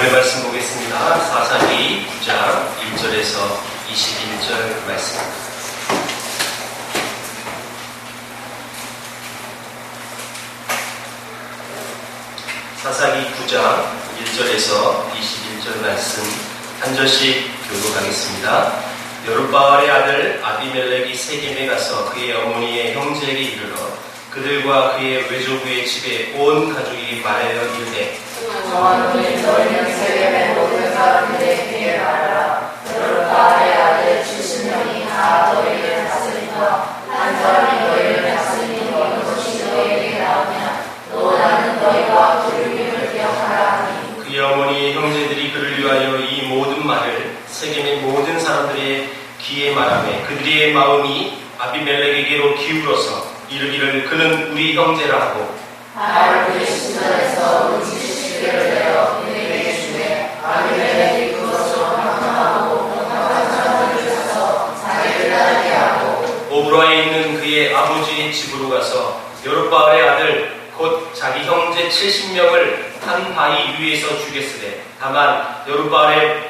하나님의 말씀 보겠습니다. 사사기 9장 1절에서 21절 말씀. 사사기 9장 1절에서 21절 말씀 한 절씩 교독하겠습니다. 여룻바알의 아들 아비멜렉이 세겜에 가서 그의 어머니의 형제에게 이르러 그들과 그의 외조부의 집에 온 가족이 말하여 이르되 너희는 세겜의 모든 사람들의 귀에 말하라. 여룻바알의 아들 70명이 다 너희를 다스린다. 한 사람이 너희를 다스리는 것이 너희에게 나오면 또 나는 너희와 기름을 기억하라 하니 그의 어머니 형제들이 그를 위하여 이 모든 말을 세겜의 모든 사람들의 귀에 말하며 그들의 마음이 아비멜렉에게로 기울어서 이르기를 그는 우리 형제라 하고 그의 신전에서 음식시계를 내어 그에게 주매 아비멜렉이 그것으로 방탕하고 병탁한 사람들을 사서 자기를 따르게 하고 오브라에 있는 그의 아버지의 집으로 가서 여룻바알의 아들 곧 자기 형제 70명을 한 바위 위에서 죽였으되 다만 여룻바알의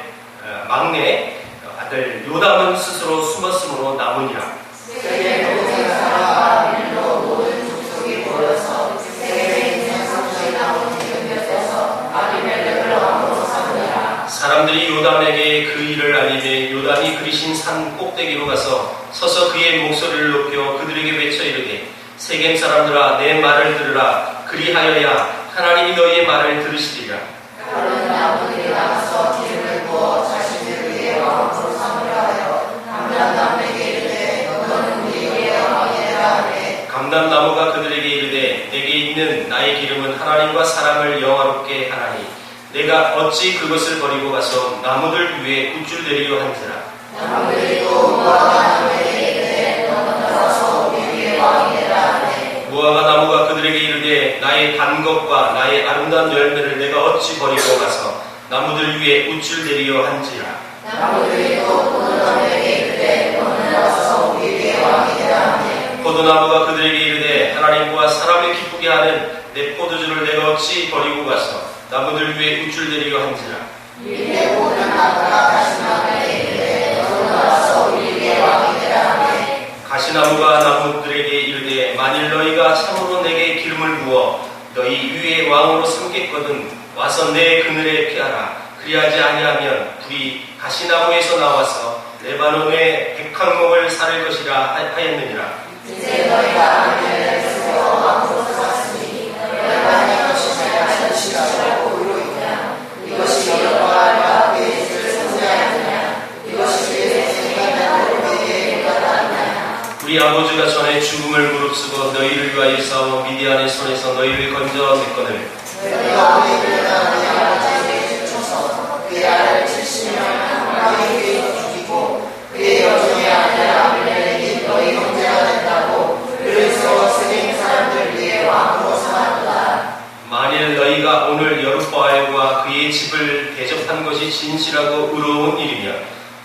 막내 아들 요담은 스스로 숨었으므로 남으니라. 세겜 모든 사람과 밀로 모든 족속이 모여서 세겜에 있는 성소에 나오는 곁에서 아비멜렉을 왕으로 삼으니라. 사람들이 요담에게 그 일을 알리매 요담이 그리신 산 꼭대기로 가서 서서 그의 목소리를 높여 그들에게 외쳐 이르되 세겜 사람들아 내 말을 들으라. 그리하여야 하나님이 너희의 말을 들으시리라. 그러는 나무들이 나가서 기름을 부어 자신들을 위해 왕으로 삼으려 하여 감람나무에게 이르되 너는 우리에게 왕이 되라 하되 감람나무가 그들에게 이르되 내게 있는 나의 기름은 하나님과 사람을 영화롭게 하나니 내가 어찌 그것을 버리고 가서 나무들 위에 굿줄 내리려 한지라. 나무들이 또 무화과 나무에게 이르되 너는 나가서 우리 위에 왕이 되라 하되 무화과 나무가 그들에게 이르되 나의 단 것과 나의 아름다운 열매를 내가 어찌 버리고 가서 나무들 위에 굿줄 내리려 한지라. 나무들이 또 포도나무에게 이르되 너는 나가서 우리 위에 왕이 되라 하되 포도나무가 그들에게 이르되 하나님과 사람을 기쁘게 하는 내 포도주를 내가 어찌 버리고 가서 나무들 위에 굿줄 내리려 한지라. 이에 모든 나무가 가시나무에게 이르되 너는 나가서 우리 위에 왕이 되라 하되 가시나무가 나무들에게 이르되 만일 너희가 참으로 내게 기름을 부어 너희 위에 왕으로 삼겠거든 와서 내 그늘에 피하라. 그리하지 아니하면 불이 가시나무에서 나와서 레바논의 백향목을 사를 것이라 하였느니라. 이제 너희가 아비멜렉을 세워 왕으로 삼았으니 너희가 내 것이 잘할 것이라고 울고 있냐. 이것이 여호와가 그의 집을 성대하느냐. 이것이 그의 생각나는 그에게 일어나느냐. 우리 아버지가 전에 죽음을 무릅쓰고 너희를 위하여 싸워 미디안의 손에서 너희를 건져 냈거늘 너희가 우리를 나의 아버지에게 쫓아서 그의 아들 70명을 한 바위 위에서 죽이고 그의 여종의 아들 아비멜렉이 너희 형제가 된다고 그를 세워 세겜 사람들 위에 왕으로 삼았도다. 만일 너희가 오늘 여룻바알과 그의 집을 대접한 것이 진실하고 의로운 일이면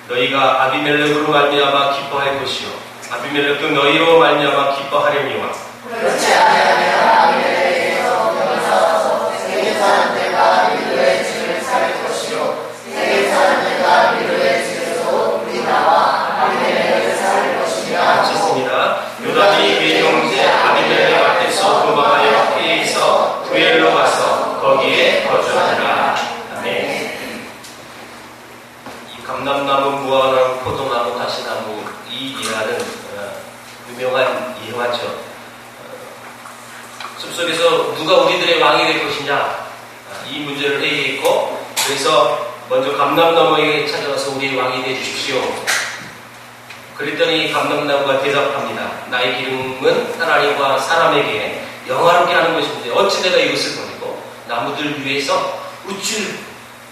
너희가 아비멜렉으로 말미암아 기뻐할 것이요 아비멜렉도 너희로 말미암아 기뻐하려니와 그렇지 아니하면 아비멜렉에게서 병이 나와서 세겜 사람들과 밀로의 집을 살 것이요 세겜 사람들과 밀로의 집에서 우리 나와 아비멜렉을 살 것이라. 마쳤습니다. 요담이 그의 형제 아비멜렉 앞에서 도망하여 피해서 부엘로 가서 거기에 거주하니라. 아멘. 이 감람나무, 무화과나무, 포도나무, 가시나무 이 예화는 유명한 예화죠. 숲속에서 누가 우리들의 왕이 될 것이냐 이 문제를 회의했고 그래서 먼저 감람나무에게 찾아가서 우리의 왕이 되주십시오. 그랬더니 감람나무가 대답합니다. 나의 기름은 하나님과 사람에게 영화롭게 하는 것인데 어찌 내가 이것을 버리고 나무들 위에서 우쭐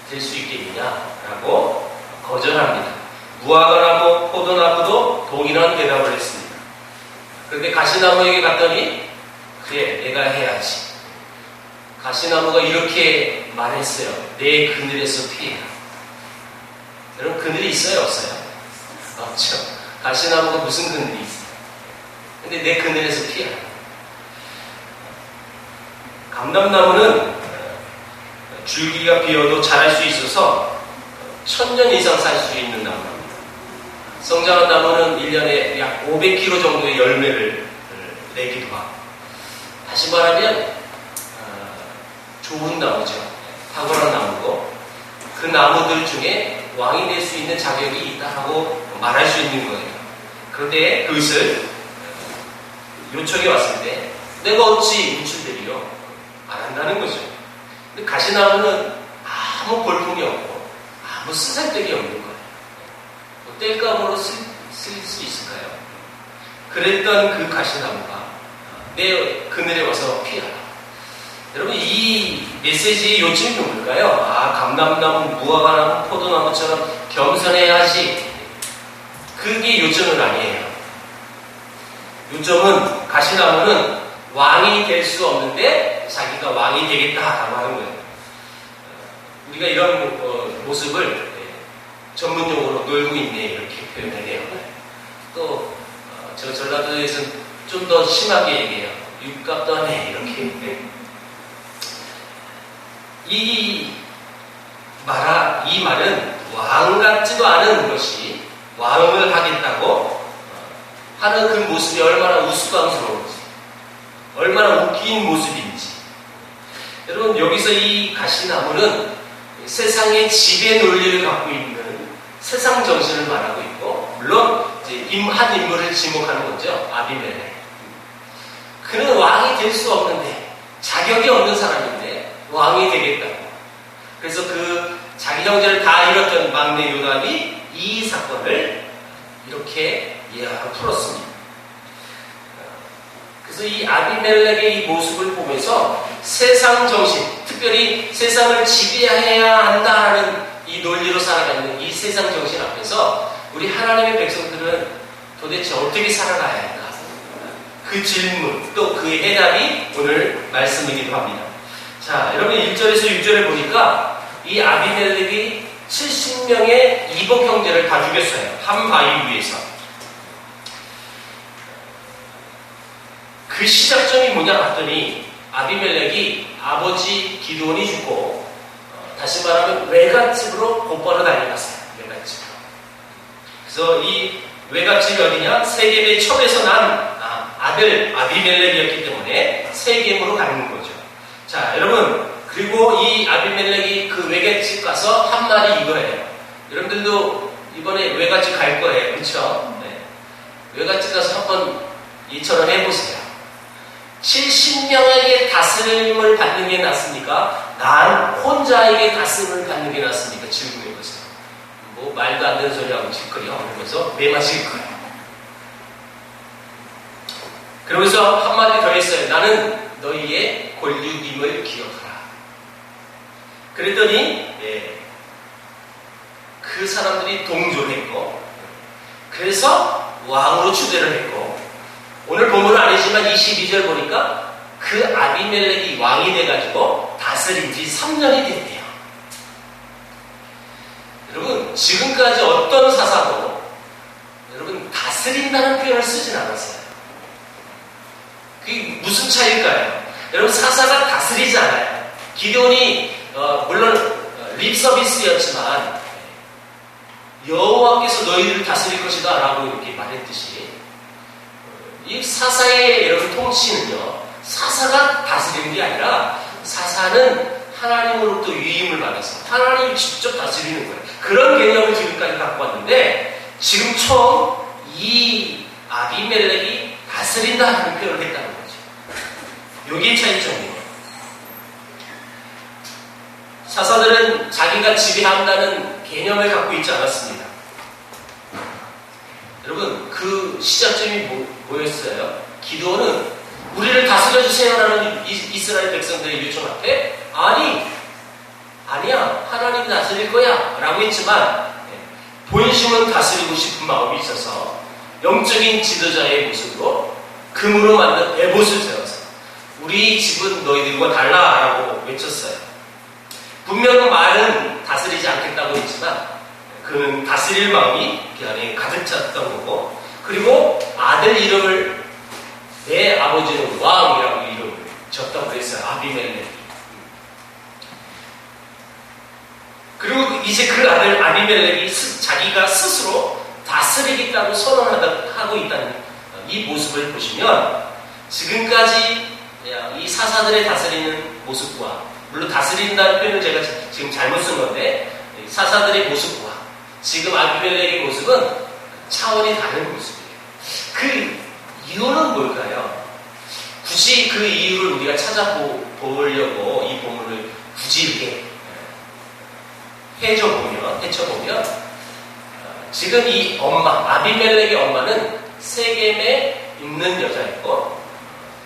될 수 있겠느냐라고 거절합니다. 무화과나무, 포도나무도 동일한 대답을 했습니다. 그런데 가시나무에게 갔더니 그래 내가 해야지. 가시나무가 이렇게 말했어요. 내 그늘에서 피해라. 여러분 그늘이 있어요 없어요? 없죠. 가시나무가 무슨 그늘이 있어요? 근데 내 그늘에서 피해라. 감람나무는 줄기가 비어도 자랄 수 있어서 1000년 이상 살 수 있는 나무입니다. 성장한 나무는 1년에 약 500kg 정도의 열매를 내기도 하고, 다시 말하면 좋은 나무죠. 탁월한 나무고, 그 나무들 중에 왕이 될 수 있는 자격이 있다고 말할 수 있는 거예요. 그런데 그것을 요청이 왔을 때 내가 어찌 유출되리요? 안 한다는 거죠. 근데 가시나무는 아무 볼품이 없고 아무 쓰잘데기 없는 거예요. 뭐 뗄감으로 쓸 수 있을까요? 그랬던 그 가시나무가 내 그늘에 와서 피하라. 여러분, 이 메시지의 요점이 뭘까요? 감람나무, 무화과나무, 포도나무처럼 겸손해야지. 그게 요점은 아니에요. 요점은 가시나무는 왕이 될 수 없는데 자기가 왕이 되겠다라고 하는 거예요. 우리가 이런 모습을 전문용어로 놀고 있네 이렇게 표현을 해요. 또 저 전라도에서는 좀 더 심하게 얘기해요. 육갑 떠네 이렇게. 이 말은 왕 같지도 않은 것이 왕을 하겠다고 하는 그 모습이 얼마나 우스꽝스러운지, 얼마나 웃긴 모습인지. 여러분, 여기서 이 가시나무는 세상의 지배 논리를 갖고 있는 세상 정신을 말하고 있고, 물론 이제 한 인물을 지목하는 거죠. 아비멜렉. 그는 왕이 될 수 없는데, 자격이 없는 사람인데 왕이 되겠다고. 그래서 그 자기 형제를 다 잃었던 막내 요담이 이 사건을 이렇게 예하로 풀었습니다. 그래서 이 아비멜렉의 이 모습을 보면서 세상 정신, 특별히 세상을 지배해야 한다는 이 논리로 살아가는 이 세상 정신 앞에서 우리 하나님의 백성들은 도대체 어떻게 살아가야 할까? 그 질문, 또 그 해답이 오늘 말씀이기도 합니다. 자, 여러분 1절에서 6절에 보니까 이 아비멜렉이 70명의 이복 형제를 다 죽였어요. 한 바위 위에서. 그 시작점이 뭐냐 봤더니 아비멜렉이 아버지 기드온이 죽고 다시 말하면 외갓집으로 곧바로 달려갔어요. 외갓집으로. 그래서 이 외갓집이 어디냐? 세겜의 첩에서 난 아들 아비멜렉이었기 때문에 세겜으로 가는 거죠. 자, 여러분, 그리고 이 아비멜렉이 그 외갓집 가서 한 말이 이거예요. 여러분들도 이번에 외갓집 갈 거예요. 그렇죠? 네. 외갓집 가서 한번 이처럼 해보세요. 70명에게 다스림을 받는 게 낫습니까? 난 혼자에게 다스림을 받는 게 낫습니까? 질문해보세요. 뭐 말도 안 되는 소리하고 짓거리 하면서 매마실 거예요. 그러면서 한마디 더 했어요. 나는 너희의 권륙임을 기억하라. 그랬더니 그 사람들이 동조했고, 그래서 왕으로 추대를 했고, 오늘 본문은 아니지만 22절 보니까 그 아비멜렉이 왕이 돼가지고 다스린 지 3년이 됐대요. 여러분, 지금까지 어떤 사사도 여러분 다스린다는 표현을 쓰진 않았어요. 그게 무슨 차이일까요? 여러분, 사사가 다스리지 않아요. 기드온이 물론 립서비스였지만 여호와께서 너희를 다스릴 것이다 라고 이렇게 말했듯이 이 사사의 여러분 통치는요, 사사가 다스리는 게 아니라 사사는 하나님으로부터 위임을 받아서 하나님이 직접 다스리는 거예요. 그런 개념을 지금까지 갖고 왔는데 지금 처음 이 아비멜렉이 다스린다는 표현을 했다는 거죠. 여기에 차이점이에요. 사사들은 자기가 지배한다는 개념을 갖고 있지 않았습니다. 여러분, 그 시작점이 뭐였어요? 기드온은 우리를 다스려주세요라는 이스라엘 백성들의 요청 앞에 아니야, 하나님이 다스릴 거야 라고 했지만 본심은 다스리고 싶은 마음이 있어서 영적인 지도자의 모습으로 금으로 만든 에봇을 세워서 우리 집은 너희들과 달라라고 외쳤어요. 분명 말은 다스리지 않겠다고 했지만 그는 다스릴 마음이 그 안에 가득 찼던 거고, 그리고 아들 이름을 내 아버지는 왕이라고 이름을 졌다고 했어요. 아비멜렉. 이제 그 아들 아비멜렉이 자기가 스스로 다스리겠다고 선언하고 있다는 이 모습을 보시면 지금까지 이 사사들의 다스리는 모습과, 물론 다스린다는 표현을 제가 지금 잘못 쓴 건데, 사사들의 모습과 지금 아비멜렉의 모습은 차원이 다른 모습이에요. 그 이유는 뭘까요? 굳이 그 이유를 우리가 찾아보려고 이 본문을 굳이 이렇게 헤쳐보면 지금 이 엄마, 아비멜렉의 엄마는 세겜에 있는 여자였고,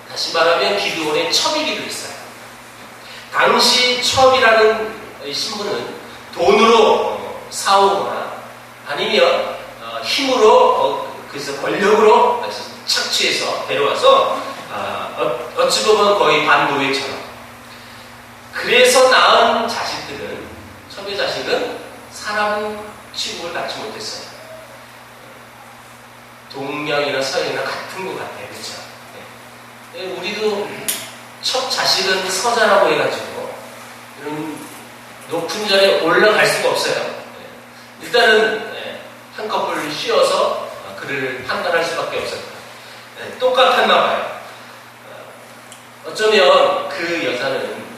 다시 말하면 기드온의 첩이기도 했어요. 당시 첩이라는 신분은 돈으로 사오거나 아니면 힘으로, 그래서 권력으로 착취해서 데려와서 어찌 보면 거의 반노예처럼. 그래서 낳은 자식들은, 첩의 자식은 사람 취급을 받지 못했어요. 동양이나 서양이나 같은 것 같아요. 그렇죠? 네. 우리도 첫 자식은 서자라고 해가지고 이런 높은 자리에 올라갈 수가 없어요. 네. 일단은 한꺼풀 씌워서 그를 판단할 수밖에 없어요. 네. 똑같았나 봐요. 어쩌면 그 여자는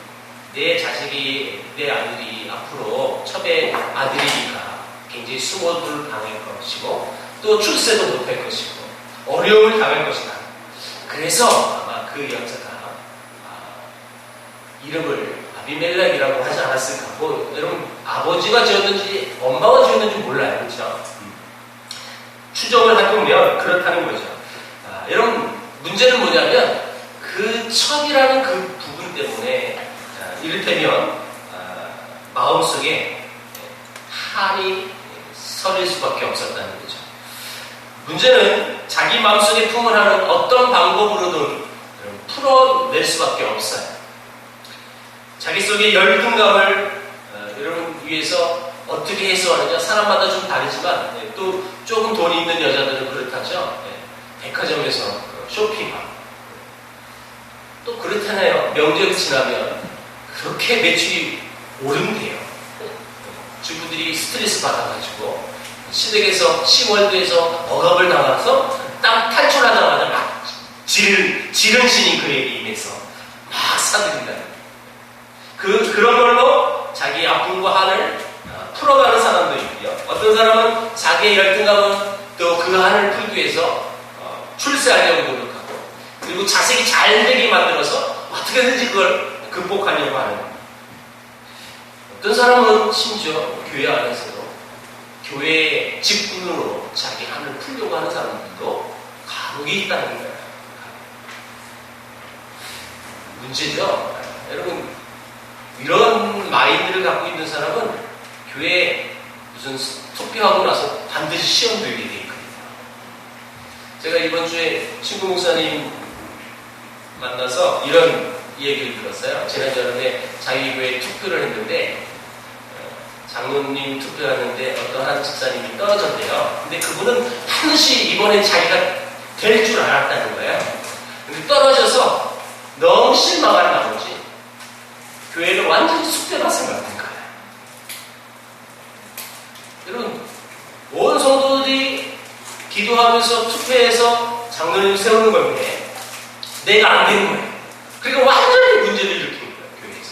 내 아들이 앞으로 첩의 아들이니까 굉장히 수모를 당할 것이고 또 출세도 못할 것이고 어려움을 당할 것이다. 그래서 아마 그 여자가 이름을 아비멜렉이라고 하지 않았을까. 여러분, 아버지가 지었는지 엄마가 지었는지 몰라요. 그렇죠? 추정을 해보면 그렇다는 거죠. 여러분, 문제는 뭐냐면 그 첩이라는 그 부분 때문에 이를테면 마음속에 한이 서릴 수밖에 없었다는 거죠. 문제는 자기 마음속에 품어하는 어떤 방법으로든 풀어낼 수밖에 없어요. 자기 속의 열등감을 여러분 위해서 어떻게 해소하느냐, 사람마다 좀 다르지만 또 조금 돈이 있는 여자들은 그렇다죠. 백화점에서 쇼핑하고 또 그렇잖아요. 명절 지나면 그렇게 매출이 오른대요. 주부들이 스트레스 받아가지고 시댁에서 시월드에서 억압을 당해서 딱 탈출하자마자 막 지른 신이 그에게 임해서 막 사들인다는 그런 걸로 자기 아픔과 한을 풀어가는 사람도 있고요. 어떤 사람은 자기의 열등감은 또 그 한을 풀기 위해서 출세하려고 노력하고, 그리고 자식이 잘 되게 만들어서 어떻게든지 그걸 극복하려고 하는. 어떤 사람은 심지어 교회 안에서도 교회 직분으로 자기 한을 풀려고 하는 사람들도 감옥이 있다는 거예요. 문제죠. 여러분, 이런 마인드를 갖고 있는 사람은 교회에 무슨 투표하고 나서 반드시 시험 들게 돼 있거든요. 제가 이번 주에 친구 목사님 만나서 이런 얘기를 들었어요. 지난 여름에 자기 교회에 투표를 했는데 장로님 투표하는데 어떤 한 집사님이 떨어졌대요. 근데 그분은 반드시 이번에 자기가 될 줄 알았다는 거예요. 근데 떨어져서 너무 실망한 나머지 교회를 완전히 쑥대밭을 만든 거예요. 여러분, 온 성도들이 기도하면서 투표해서 장로님을 세우는 건데 내가 안 되는 거예요. 그러니까 완전히 문제를 일으키는 거예요, 교회에서.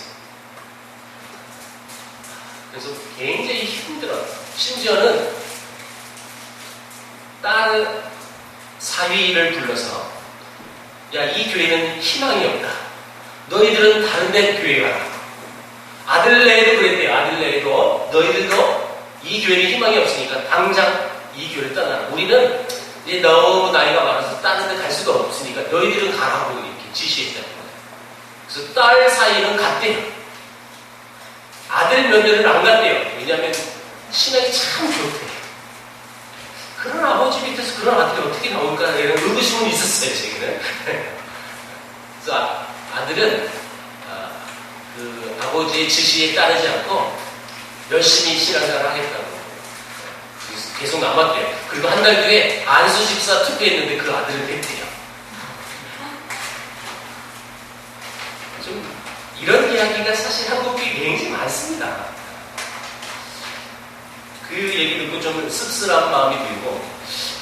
그래서 굉장히 힘들어요. 심지어는 다른 사위를 불러서 야, 이 교회는 희망이 없다. 너희들은 다른 데 교회 가라. 아들네에도 그랬대요. 아들네에도 너희들도 이 교회는 희망이 없으니까 당장 이 교회를 떠나라. 우리는 이제 너무 나이가 많아서 다른 데 갈 수가 없으니까 너희들은 가라고 이렇게 지시했다는 거예요. 그래서 딸 사이는 갔대요. 아들 며느리는 안 갔대요. 왜냐하면 신앙이 참 좋대요. 그런 아버지 밑에서 그런 아들이 어떻게 나올까 이런 의구심은 있었어요, 제게는. 그래서 아들은 그 아버지의 지시에 따르지 않고 열심히 신앙생활을 하겠다고 계속 남았대요. 그리고 한 달 뒤에 안수 집사 투표했는데 그 아들은 됐대요. 좀 이런 이야기가 사실 한국에 굉장히 많습니다. 그 얘기 듣고 좀 씁쓸한 마음이 들고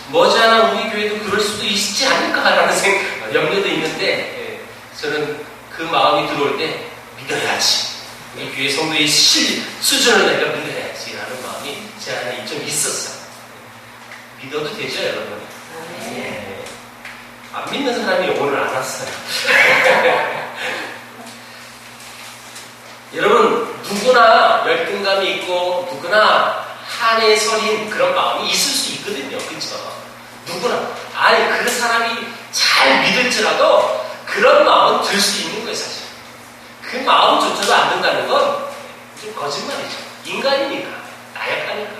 머지않아 우리 교회도 그럴 수도 있지 않을까라는 염려도 있는데 저는 그 마음이 들어올 때 믿어야지. 우리 교회 성도의 수준을 내가 믿어야지라는 마음이 제 안에 좀 있었어요. 믿어도 되죠, 여러분? 네. 안 믿는 사람이 오늘 안 왔어요. 여러분, 누구나 열등감이 있고 누구나 한에 서린 그런 마음이 있을 수 있거든요. 그렇죠? 누구나. 아니, 그 사람이 잘 믿을지라도 그런 마음은 들 수 있는 거예요, 사실. 그 마음조차도 안 든다는 건 좀 거짓말이죠. 인간이니까, 나약하니까.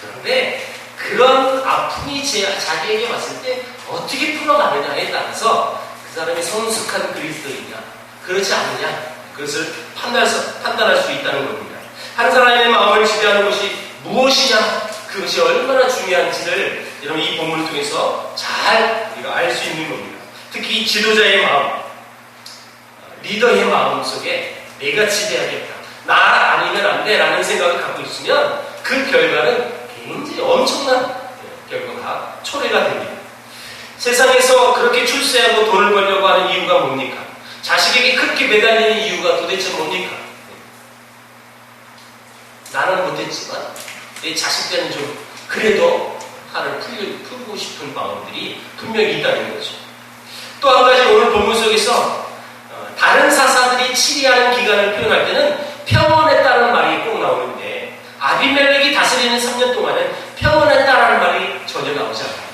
그런데 그런 아픔이 자기에게 왔을 때 어떻게 풀어가느냐에 따라서 그 사람이 성숙한 그리스도이냐, 그렇지 않느냐, 그것을 판단할 수 있다는 겁니다. 한 사람의 마음을 지배하는 것이 무엇이냐, 그것이 얼마나 중요한지를 여러분 이 본문을 통해서 잘 우리가 알 수 있는 겁니다. 특히 지도자의 마음, 리더의 마음 속에 내가 지배하겠다, 나 아니면 안 돼라는 생각을 갖고 있으면 그 결과는 굉장히 엄청난 결과가 초래가 됩니다. 세상에서 그렇게 출세하고 돈을 벌려고 하는 이유가 뭡니까? 자식에게 그렇게 매달리는 이유가 도대체 뭡니까? 나는 못했지만 내 자식들은 좀 그래도 화를 풀고 싶은 마음들이 분명히 있다는 거죠. 또 한 가지 오늘 본문 속에서 다른 사사들이 치리하는 기간을 표현할 때는 평온했다는 말이 꼭 나오는데 아비멜렉이 다스리는 3년 동안은 평온했다는 말이 전혀 나오지 않아요.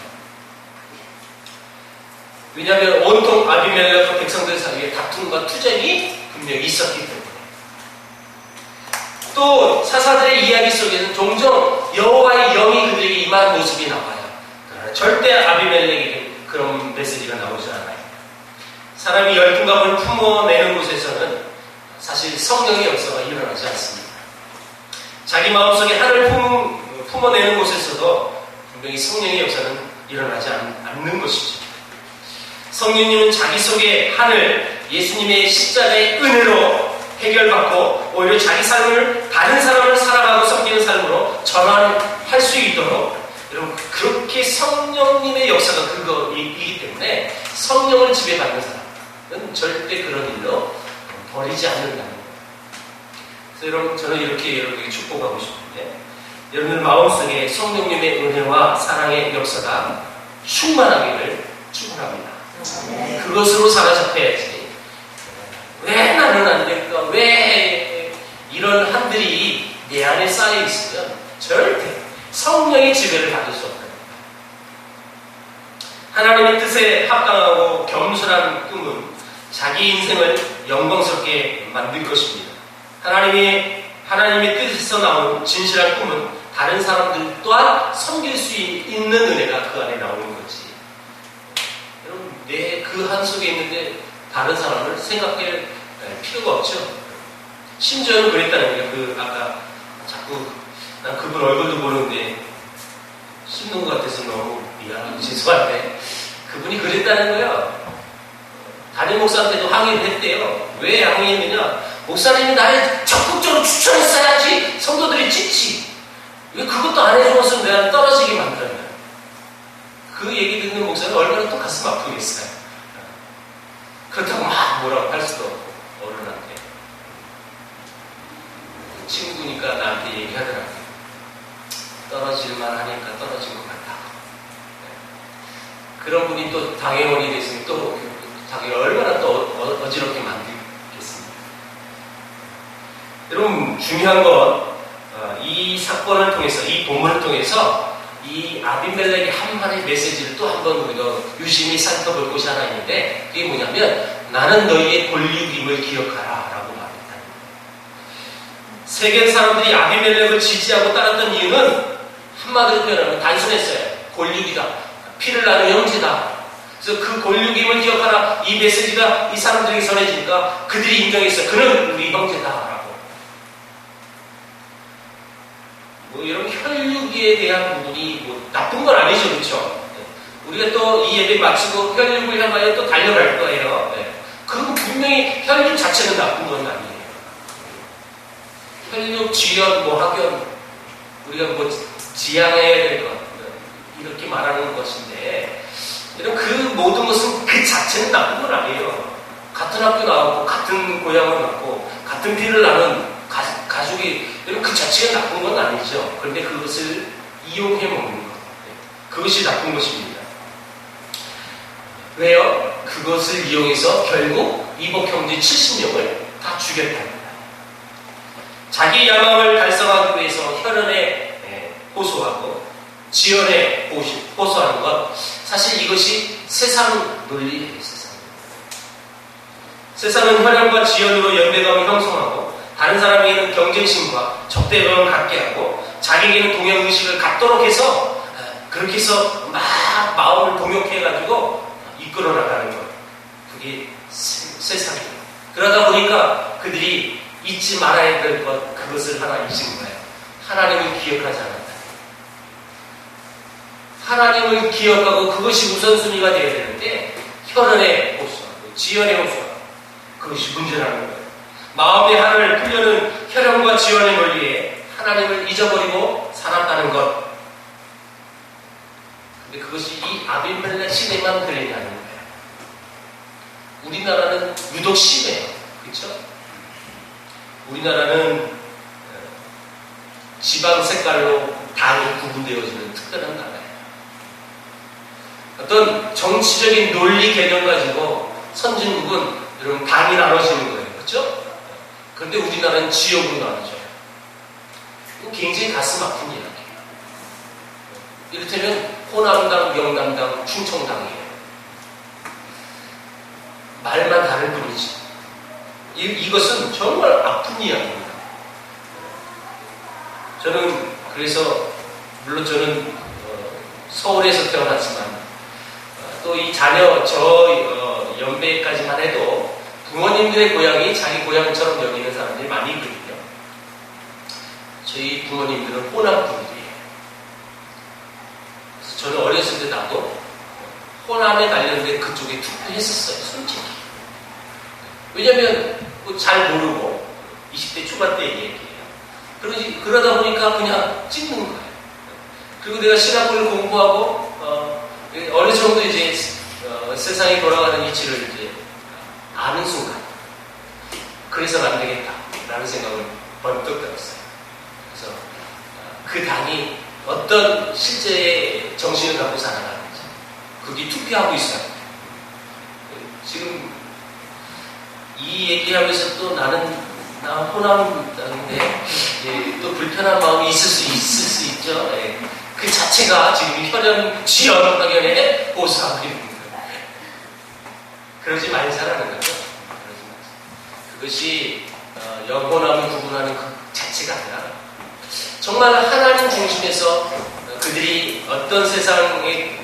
왜냐하면 온통 아비멜렉과 백성들 사이에 다툼과 투쟁이 분명히 있었기 때문에. 또 사사들의 이야기 속에는 종종 여호와의 영이 그들에게 임한 모습이 나와요. 그러나 절대 아비멜렉에게 그런 메시지가 나오지 않아요. 사람이 열등감을 품어내는 곳에서는 사실 성령의 역사가 일어나지 않습니다. 자기 마음속에 한을 품어내는 곳에서도 분명히 성령의 역사는 일어나지 않는 것이죠. 성령님은 자기 속의 한을 예수님의 십자가의 은혜로 해결받고 오히려 자기 삶을 다른 사람을 사랑하고 섬기는 삶으로 전환할 수 있도록, 여러분, 그렇게 성령님의 역사가 그거이기 때문에 성령을 지배받는 사람은 절대 그런 일로 버리지 않는다는 거예요. 그래서 여러분, 저는 이렇게 여러분에게 축복하고 싶은데 여러분들 마음속에 성령님의 은혜와 사랑의 역사가 충만하기를 축원합니다. 그것으로 사로잡혀야지. 왜 나는 안 될까? 왜 이런 한들이 내 안에 쌓여 있으면 절대 성령의 지배를 받을 수 없다. 하나님의 뜻에 합당하고 겸손한 꿈은 자기 인생을 영광스럽게 만들 것입니다. 하나님의 뜻에서 나오는 진실한 꿈은 다른 사람들 또한 섬길 수 있는 은혜가 그 안에 나오는 거지. 여러분, 내 그 한 속에 있는데 다른 사람을 생각할 필요가 없죠. 심지어는 그랬다는 거예요. 아까 자꾸 난 그분 얼굴도 모르는데 씹는 것 같아서 너무 미안하고 죄송한데 그분이 그랬다는 거예요. 담임 목사한테도 항의를 했대요. 왜 항의했느냐? 목사님이 나를 적극적으로 추천했어야지 성도들이 찍지. 왜 그것도 안 해주었으면 내가 떨어지게 만들었냐. 그 얘기 듣는 목사는 얼마나 또 가슴 아프겠어요. 그렇다고 막 뭐라고 할 수도 없고 어른한테. 친구니까 나한테 얘기하더라고요. 떨어질만 하니까 떨어진 것 같다고. 그런 분이 또 당회원이 됐으면 또 당연히 얼마나 또 어지럽게 만들겠습니까? 여러분, 중요한 건 이 사건을 통해서, 이 본문을 통해서 이 아비멜렉의 한 마디의 메시지를 또 한 번 우리가 유심히 살펴볼 곳이 하나 있는데, 그게 뭐냐면 나는 너희의 권력임을 기억하라 라고 말했다. 세계 사람들이 아비멜렉을 지지하고 따랐던 이유는 한마디로 표현하면 단순했어요. 권력이다. 피를 나눈 형제다. 그래서 그 권력임을 기억하라. 이 메시지가 이 사람들에게 전해지니까 그들이 인정했어요. 그는 우리 형제다. 뭐 이런 혈육에 대한 부분이 뭐 나쁜 건 아니죠, 그렇죠? 우리가 또 이 예배 마치고 혈육을 향하여 또 달려갈 거예요. 그럼 분명히 혈육 자체는 나쁜 건 아니에요. 혈육, 지연, 뭐 학연 우리가 뭐 지향해야 될 것, 이렇게 말하는 것인데, 이런 그 모든 것은 그 자체는 나쁜 건 아니에요. 같은 학교 나오고, 같은 고향을 낳고, 같은 피를 나눈 가족이, 이런 그 자체가 나쁜 건 아니죠. 그런데 그것을 이용해 먹는 것. 그것이 나쁜 것입니다. 왜요? 그것을 이용해서 결국 이복 형제 70명을 다 죽였답니다. 자기 야망을 달성하기 위해서 혈연에 호소하고 지연에 호소하는 것, 사실 이것이 세상 논리예요. 세상은 혈연과 지연으로 연대감을 형성하고 다른 사람에게는 경쟁심과 적대감을 갖게 하고 자기에게는 동양의식을 갖도록 해서 그렇게 해서 막 마음을 동역해가지고 이끌어 나가는 것. 그게 세상이에요. 그러다 보니까 그들이 잊지 말아야 될 것, 그것을 하나 잊은 거예요. 하나님을 기억하지 않았다. 하나님을 기억하고 그것이 우선순위가 되어야 되는데 혈연에 호소하고 지연에 호소하고 그것이 문제라는 거예요. 마음의 하늘을 풀려는 혈연과 지연의 논리에 하나님을 잊어버리고 살았다는 것. 근데 그것이 이 아비멜렉 시대만 그랬냐는 거예요. 우리나라는 유독 심해요. 그렇죠? 우리나라는 지방 색깔로 당이 구분되어지는 특별한 나라예요. 어떤 정치적인 논리 개념 가지고 선진국은 여러분 당이 나눠지는 거예요. 그렇죠? 그런데 우리나라는 지역으로 나눠져요. 굉장히 가슴 아픈 이야기예요. 이를테면 호남당, 영남당, 충청당이에요. 말만 다를 뿐이지. 이것은 정말 아픈 이야기입니다. 저는 그래서 물론 저는 서울에서 태어났지만 또 이 자녀 연배까지만 해도 부모님들의 고향이 자기 고향처럼 여기는 사람들이 많이 있거든요. 저희 부모님들은 호남 분들이에요. 그래서 저는 어렸을 때 나도 호남에 관련된 그쪽에 투표했었어요. 솔직히. 왜냐면 잘 모르고 20대 초반 때 얘기예요. 그러다 보니까 그냥 찍는 거예요. 그리고 내가 신학을 공부하고 어느 정도 이제 세상이 돌아가는 이치를 이제 아는 순간, 그래서는 안 되겠다라는 생각을 번뜩 들었어요. 그래서 그 당이 어떤 실제의 정신을 갖고 살아가는지, 그게 투표하고 있어요. 지금 이 얘기하면서 또 나 호남인데 또 불편한 마음이 있을 수 있죠. 예. 그 자체가 지금 혈연, 지연 확연에 호소하고 있는 거예요. 그러지 말자라는 거죠. 그것이 영호남을 구분하는 그 자체가 아니라 정말 하나님 중심에서 그들이 어떤 세상의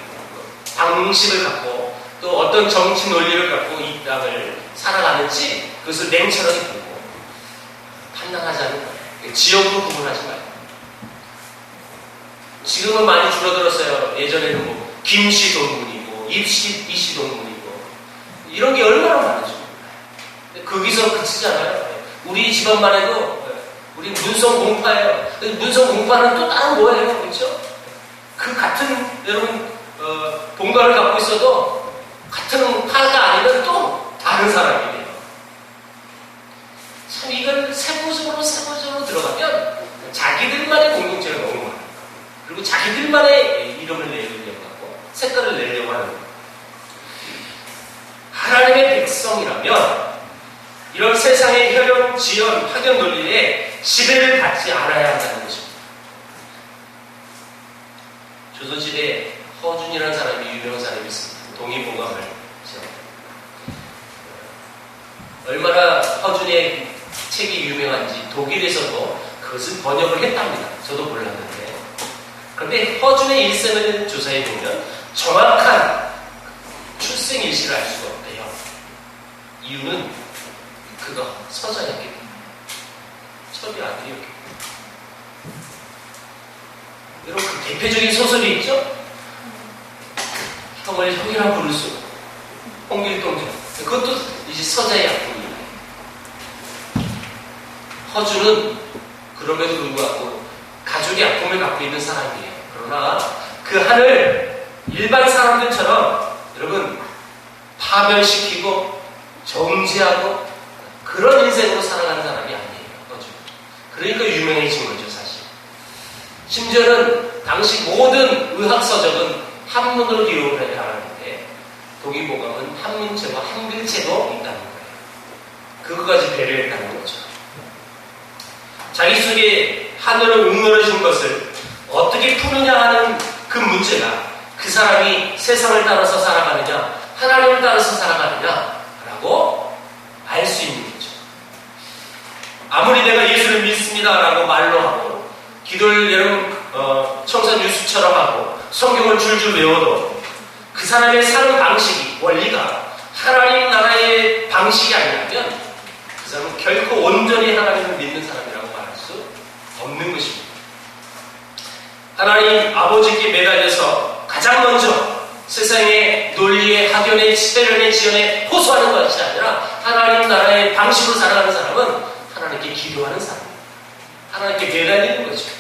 방식을 갖고 또 어떤 정치 논리를 갖고 이 땅을 살아가는지 그것을 냉철하게 보고 판단하자는 거예요. 지역으로 구분하지 말고. 지금은 많이 줄어들었어요. 예전에는 뭐 김씨 동문이고 이씨 동문이고 이런 게 얼마나 많은지 몰라요. 거기서 그치지 않아요. 우리 집안만 해도 우리 문성 공파예요. 문성 공파는 또 다른 뭐예요, 그렇죠? 그 같은 여러분 본가를 갖고 있어도 같은 파가 아니면 또 다른 사람이에요. 참 이걸 세부적으로 들어가면 자기들만의 공동체가 너무 많아요. 그리고 자기들만의 이름을 내려고 하고 색깔을 내려고 하는 거예요. 하나님의 백성이라면 이런 세상의 혈연, 지연, 학연 논리에 지배를 받지 않아야 한다는 것입니다. 조선시대에 허준이라는 사람이 유명한 사람이 있습니다. 동의보감을 지었습니다. 얼마나 허준의 책이 유명한지 독일에서도 그것을 번역을 했답니다. 저도 몰랐는데. 그런데 허준의 일생을 조사해 보면 정확한 출생 일시를 알 수가 없대요. 이유는 그가 서자였기 때문에. 철이 아들이었기 때문에. 여러분 그 대표적인 소설이 있죠? 형을 형이라 부를 수 없고 홍길동전. 그것도 이제 서자의 약품이에요. 허준은 그럼에도 불구하고 가족의 영적인 아픔을 갖고 있는 사람이에요. 그러나 그 한을 일반 사람들처럼 여러분 파멸시키고 정지하고 그런 인생으로 살아가는 사람이 아니에요. 그렇죠? 그러니까 유명해진 거죠, 사실. 심지어는 당시 모든 의학서적은 한문으로 기록을 해야 하는데 동의보감은 한문체와 한글체도 있다는 거예요. 그거까지 배려했다는 거죠. 자기 속에 하늘을 응어주신 것을 어떻게 푸느냐 하는 그 문제가 그 사람이 세상을 따라서 살아가느냐 하나님을 따라서 살아가느냐라고 알 수 있는 거죠. 아무리 내가 예수를 믿습니다라고 말로 하고 기도를 여러분 청산유수처럼 하고 성경을 줄줄 외워도 그 사람의 사는 방식이 원리가 하나님 나라의 방식이 아니라면 그 사람은 결코 온전히 하나님을 믿는 사람이라고 말할 수 없는 것입니다. 하나님 아버지께 매달려서 가장 먼저 세상의 논리에 학연에 세련에 지연에 호소하는 것이 아니라 하나님 나라의 방식으로 살아가는 사람은 하나님께 기도하는 사람입니다. 하나님께 매달리는 거죠.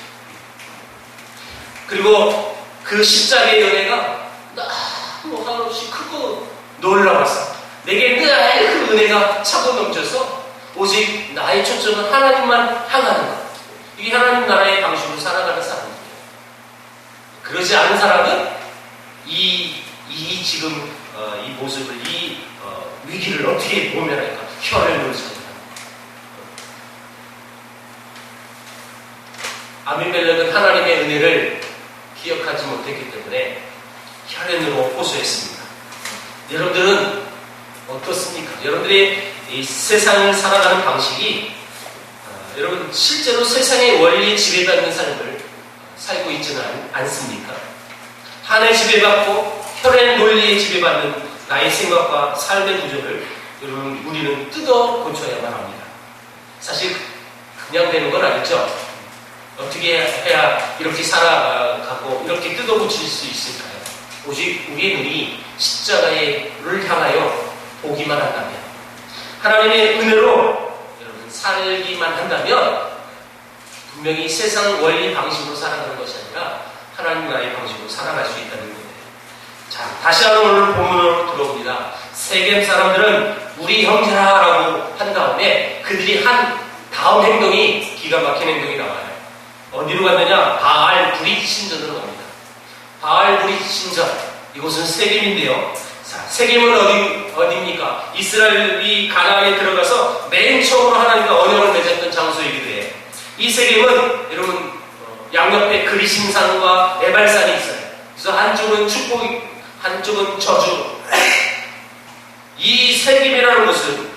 그리고 그 십자가의 은혜가 너무 한없이 크고 놀라워서 내게 늘 그 은혜가 차고 넘쳐서 오직 나의 초점은 하나님만 향하는 것. 이게 하나님 나라의 방식으로 살아가는 사람입니다. 그러지 않은 사람은 지금 이 모습을 위기를 어떻게 모면할까? 혀를 놓지 못합니다. 아비멜렉은 하나님의 은혜를 기억하지 못했기 때문에 혈연으로 호소했습니다. 여러분들은 어떻습니까? 여러분들의 이 세상을 살아가는 방식이 여러분 실제로 세상의 원리에 지배받는 삶을 살고 있지는 않습니까? 한에 지배받고 혈의 논리에 지배받는 나의 생각과 삶의 구조를 여러분 우리는 뜯어 고쳐야만 합니다. 사실 그냥 되는 건 아니죠. 어떻게 해야 이렇게 살아가고 이렇게 뜯어 고칠 수 있을까요? 오직 우리의 눈이 십자가를 향하여 보기만 한다면 하나님의 은혜로 여러분 살기만 한다면 분명히 세상 원리 방식으로 살아가는 것이 아니라 하나님 나라의 방식으로 살아갈 수 있다는 거예요. 자, 다시 한번 오늘 본문으로 들어봅니다. 세겜 사람들은 우리 형제라고 한 다음에 그들이 한 다음 행동이 기가 막힌 행동이 나와요. 어디로 갔느냐? 바알 브릿 신전으로 갑니다. 바알 브릿 신전. 이곳은 세겜인데요. 자, 세겜은 어디입니까? 이스라엘이 가나안에 들어가서 맨 처음으로 하나님과 언약을 맺었던 장소이기도 해요. 이 세겜은 여러분 양옆에 그리심산과 에발산이 있어요. 그래서 한쪽은 축복, 한쪽은 저주. 이 세겜이라는 것은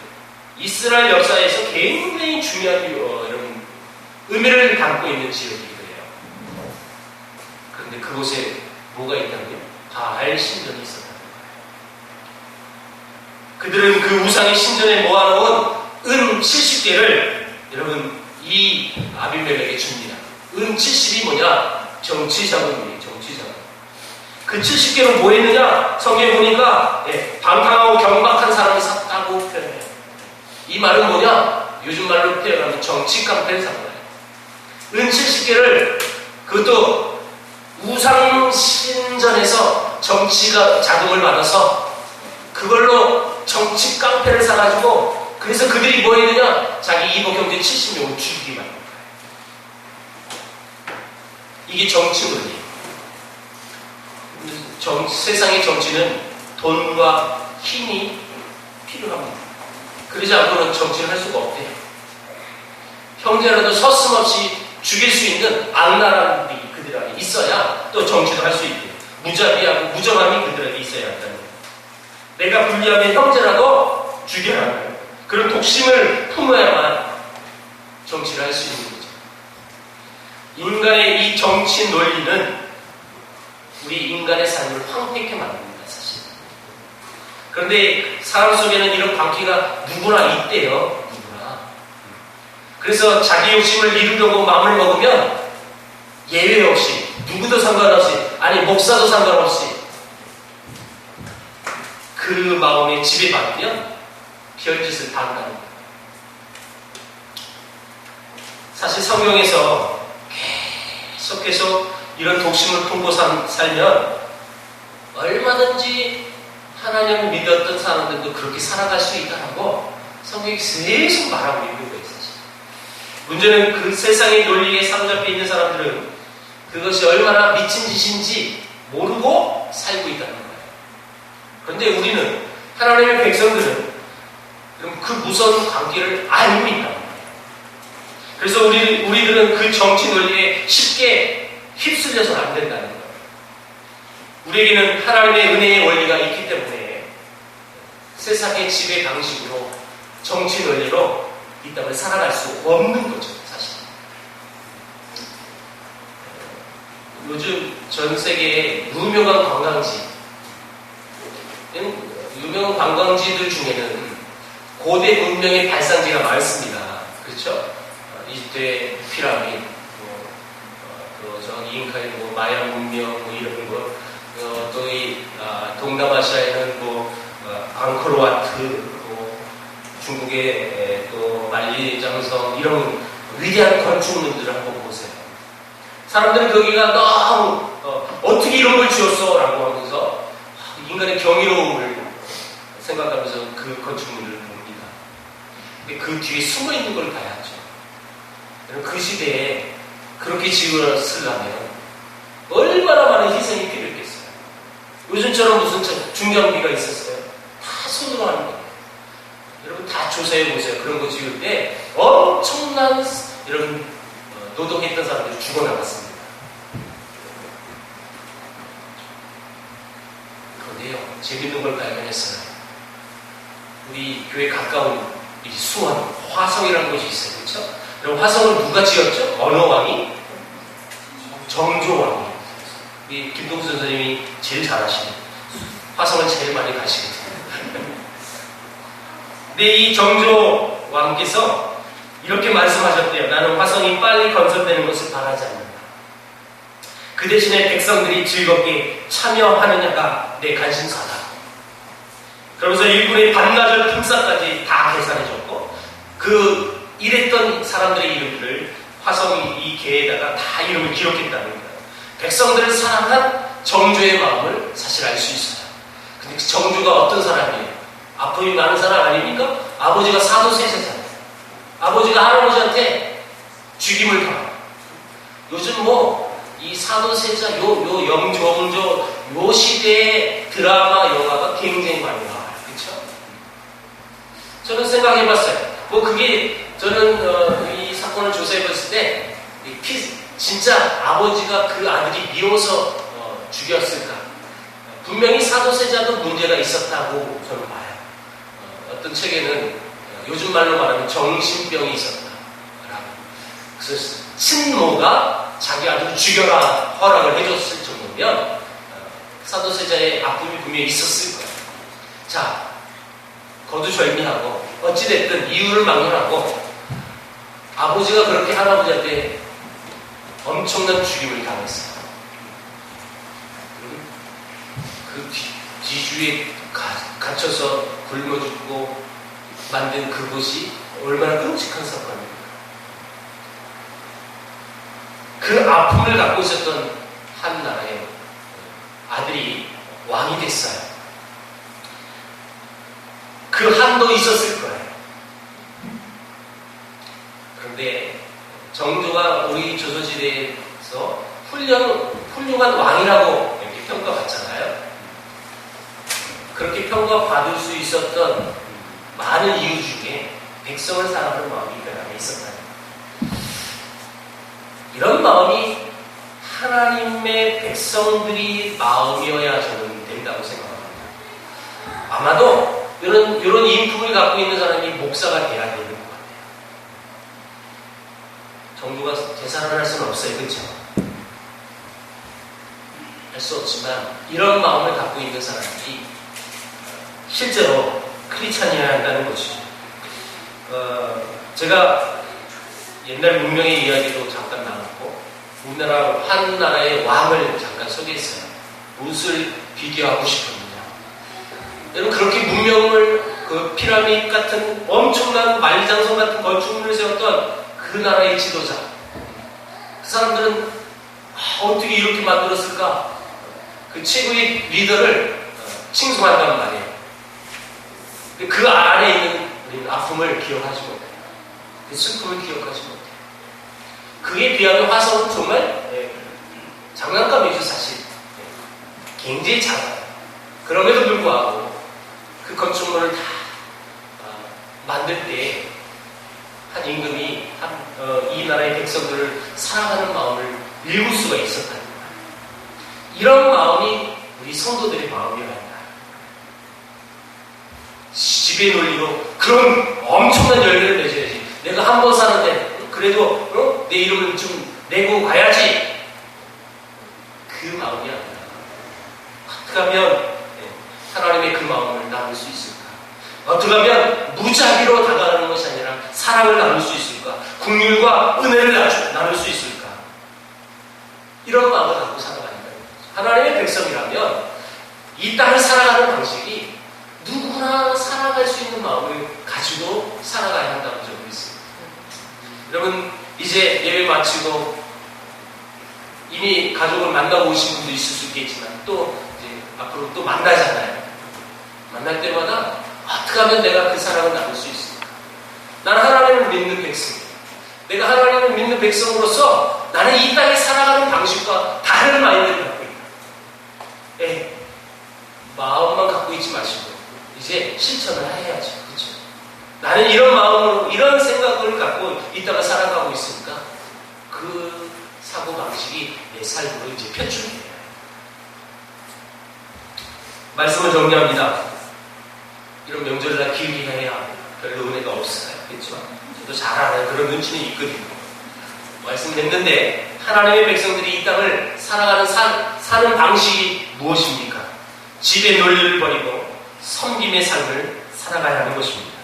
이스라엘 역사에서 굉장히 중요한 여러분 의미를 담고 있는 지역이기도 해요. 그런데 그곳에 뭐가 있다고요? 바알 신전이 있었다는 거예요. 그들은 그 우상의 신전에 모아놓은 은 70개를 여러분 이 아비멜렉에게 줍니다. 은 70이 뭐냐? 정치자금이에요. 정치자금. 그 70개는 뭐 했느냐? 성경에 보니까 방탕하고 경박한 사람을 샀다고 표현해요. 이 말은 뭐냐? 요즘 말로 표현하면 정치 깡패를 산 거예요. 은 70개를 그것도 우상 신전에서 정치가 자금을 받아서 그걸로 정치 깡패를 사가지고 그래서 그들이 뭐 했느냐? 자기 이복 형제 70명을 죽이기만 한 거예요. 이게 정치거든요. 세상의 정치는 돈과 힘이 필요합니다. 그러지 않고는 정치를 할 수가 없대요. 형제라도 서슴없이 죽일 수 있는 악랄함이 그들에게 있어야 또 정치도 할 수 있대요. 무자비하고 무정함이 그들에게 있어야 한다는 거예요. 내가 불리하면 형제라도 죽여야 하는 거예요. 그런 독심을 품어야만 정치를 할 수 있는 거죠. 인간의 이 정치 논리는 우리 인간의 삶을 황폐케 만듭니다, 사실. 그런데 사람 속에는 이런 광기가 누구나 있대요. 누구나. 그래서 자기 욕심을 이루려고 마음을 먹으면 예외 없이 누구도 상관없이 아니 목사도 상관없이 그 마음에 지배받으면 별짓을 다 한다는 거예요. 사실 성경에서 계속해서 이런 독심을 품고 살면 얼마든지 하나님을 믿었던 사람들도 그렇게 살아갈 수 있다고 성경이 계속 말하고 있는 거예요. 사실. 문제는 그 세상의 논리에 사로잡혀 있는 사람들은 그것이 얼마나 미친 짓인지 모르고 살고 있다는 거예요. 그런데 우리는, 하나님의 백성들은 그 무서운 관계를 알고 있다는 거예요. 그래서 우리들은 그 정치 논리에 쉽게 휩쓸려서는 안 된다는 거예요. 우리에게는 하나님의 은혜의 원리가 있기 때문에 세상의 지배 방식으로, 정치 논리로 이 땅을 살아갈 수 없는 거죠, 사실. 요즘 전 세계의 유명한 관광지들 중에는 고대 문명의 발상지가 많습니다. 그렇죠? 이집트의 피라미드, 저기 잉카의 마야 문명, 이런 거, 또 동남아시아에는 앙코르와트, 중국의 또 만리장성, 이런 위대한 건축물들을 한번 보세요. 사람들은 거기가 너무 어떻게 이런 걸 지었어? 라고 하면서 인간의 경이로움을 생각하면서 그 건축물을 봅니다. 근데 그 뒤에 숨어 있는 걸 봐야죠. 그 시대에 그렇게 지으려면 얼마나 많은 희생이 필요했겠어요. 요즘처럼 무슨 중장비가 있었어요. 다 손으로 하는 거예요. 여러분 다 조사해보세요. 그런 거 지을 때 엄청난 이런 노동했던 사람들이 죽어나갔습니다. 그런데요, 재밌는 걸 발견했어요. 우리 교회 가까운 이 수원, 화성이라는 곳이 있어요. 그렇죠? 그럼 화성을 누가 지었죠? 어느 왕이? 정조왕이. 우리 김동수 선생님이 제일 잘하시네요. 화성을 제일 많이 가시거든요. 근데 이 정조 왕께서 이렇게 말씀하셨대요. 나는 화성이 빨리 건설되는 것을 바라지 않는다. 그 대신에 백성들이 즐겁게 참여하느냐가 내 관심사다. 그러면서 일군의 반나절 품삯까지 다 계산해줬고, 그 일했던 사람들의 이름들을 화성 이 개에다가 다 이름을 기록했다는 거예요. 백성들을 사랑한 정조의 마음을 사실 알 수 있어요. 근데 그 정조가 어떤 사람이에요? 아픔이 많은 사람 아닙니까? 아버지가 사도세자잖아요. 아버지가 할아버지한테 죽임을 당해요. 요즘 이 사도세자, 영종조, 요 시대의 드라마, 영화가 굉장히 많이 나와요. 그쵸? 저는 생각해봤어요. 저는 이 사건을 조사해봤을 때, 진짜 아버지가 그 아들이 미워서 죽였을까? 분명히 사도세자도 문제가 있었다고 저는 봐요. 어떤 책에는 요즘 말로 말하면 정신병이 있었다라고. 그래서 친모가 자기 아들을 죽여라 허락을 해줬을 정도면 사도세자의 아픔이 분명히 있었을 거예요. 자, 거두절미하고 어찌됐든 이유를 막론하고 아버지가 그렇게 할아버지한테 엄청난 죽임을 당했어요. 그 뒤주에 갇혀서 굶어 죽고 만든 그곳이 얼마나 끔찍한 사건입니까? 그 아픔을 갖고 있었던 한 나라의 아들이 왕이 됐어요. 그 한도 있었을 거예요. 그런데 정조가 우리 조선시대에서 훌륭한 왕이라고 이렇게 평가받잖아요. 그렇게 평가받을 수 있었던 많은 이유 중에 백성을 사랑하는 마음이 그 안에 있었다. 이런 마음이 하나님의 백성들이 마음이어야 저는 된다고 생각합니다. 아마도 이런 인품을 갖고 있는 사람이 목사가 돼야 되는 것 같아요. 정조가 제사를 할 수는 없어요. 그렇죠? 할 수 없지만 이런 마음을 갖고 있는 사람들이 실제로 크리스찬이어야 한다는 것이죠. 제가 옛날 문명의 이야기도 잠깐 나눴고 우리나라 한 나라의 왕을 잠깐 소개했어요. 무엇을 비교하고 싶었느냐. 여러분 그렇게 문명을 그 피라미드 같은 엄청난 만리장성 같은 건축물을 세웠던 그 나라의 지도자. 그 사람들은 어떻게 이렇게 만들었을까? 그 최고의 리더를 칭송한단 말이에요. 그 안에 있는 우리는 아픔을 기억하지 못해요. 그 슬픔을 기억하지 못해요. 그에 비하면 화성은 정말 장난감이죠, 사실. 굉장히 작아요. 그럼에도 불구하고 그 건축물을 다 만들 때 한 임금이 이 나라의 백성들을 사랑하는 마음을 읽을 수가 있었다는 거예요. 이런 마음이 우리 성도들의 마음이어야 한다. 지배 논리로 그런 엄청난 열매를 맺어야지. 내가 한 번 사는데 그래도 내 이름을 좀 내고 가야지. 그 마음이 아니라 어떻게 하면 하나님의 그 마음을 나눌 수 있을까? 어떻게 하면 무작위로 다가가는 것이 아니라 사랑을 나눌 수 있을까? 긍휼과 은혜를 나눌 수 있을까? 이런 마음을 갖고 살아가니까 하나님의 백성이라면 이 땅을 살아가는 방식이 누구나 살아갈 수 있는 마음을 가지고 살아가야 한다는 점을 있습니다. 여러분 이제 예배 마치고 이미 가족을 만나고 오신 분도 있을 수 있겠지만 또 이제 앞으로 또 만나잖아요. 만날 때마다 어떻게 하면 내가 그 사랑을 나눌 수 있을까? 나는 하나님을 믿는 백성이에요. 내가 하나님을 믿는 백성으로서 나는 이 땅에 살아가는 방식과 다른 마인드를 갖고 있다. 마음만 갖고 있지 마시고 이제 실천을 해야죠. 그렇죠? 나는 이런 마음으로 이런 생각을 갖고 이 땅을 살아가고 있으니까 그 사고방식이 내 삶으로 이제 표출돼요. 말씀을 정리합니다. 이런 명절날 길게 해야 별로 은혜가 없어요. 그렇죠? 저도 잘 알아요. 그런 눈치는 있거든요. 말씀을 했는데 하나님의 백성들이 이 땅을 살아가는 사는 방식이 무엇입니까? 지배 논리를 버리고 섬김의 삶을 살아가야 하는 것입니다.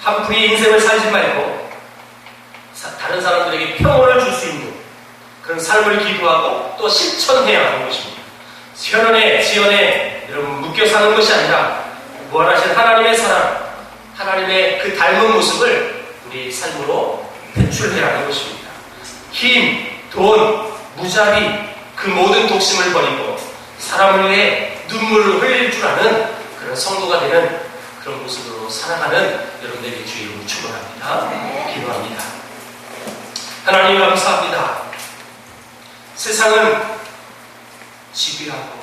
한풀이의 인생을 살지 말고 다른 사람들에게 평온을 줄 수 있는 그런 삶을 기도하고 또 실천해야 하는 것입니다. 현원에 지연에 여러분 묶여 사는 것이 아니라 무한하신 하나님의 사랑, 하나님의 그 닮은 모습을 우리 삶으로 표출해야 하는 것입니다. 힘, 돈, 무자비 그 모든 독심을 버리고 사람을 위해 눈물을 흘릴 줄 아는 그런 성도가 되는 그런 모습으로 살아가는 여러분들에게 주의 이름으로 축원합니다. 기도합니다. 하나님 감사합니다. 세상은 지배하고